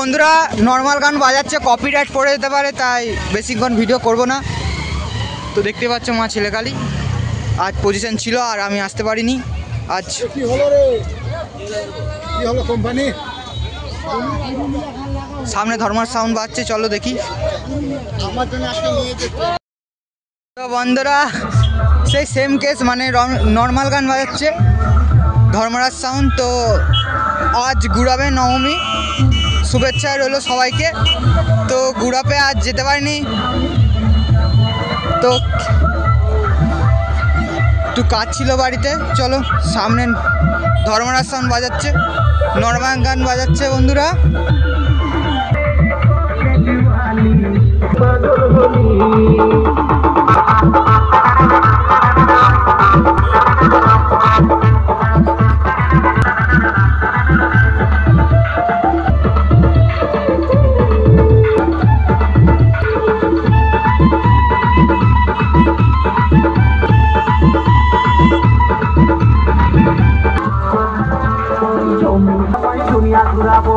বন্ধুরা নর্মাল গান বাজাচ্ছে, কপিরাইট পড়ে যেতে পারে, তাই বেশিক্ষণ ভিডিও করব না। তো দেখতে পাচ্ছ মা ছেলেকালী আজ পজিশন ছিল আর আমি আসতে পারিনি। আজ কি হলো রে, কি হলো কোম্পানি? সামনে ধর্মার সাউন্ড বাজছে, চলো দেখি। আমার জন্য আজকে নিয়ে যেতে। তো বন্ধুরা সেই সেম কেস, মানে নর্মাল গান বাজাচ্ছে ধর্মরাজ সাউন্ড। তো আজ গুড়াবে নবমী, শুভেচ্ছা রইল সবাইকে। তো গুড়াপে আজ যেতে পারিনি, তো একটু কাজ ছিল বাড়িতে। চলো সামনে ধর্মরাজ সাউন্ড বাজাচ্ছে, নর্মাল গান বাজাচ্ছে বন্ধুরা। দুনিয়া ঘুরাবো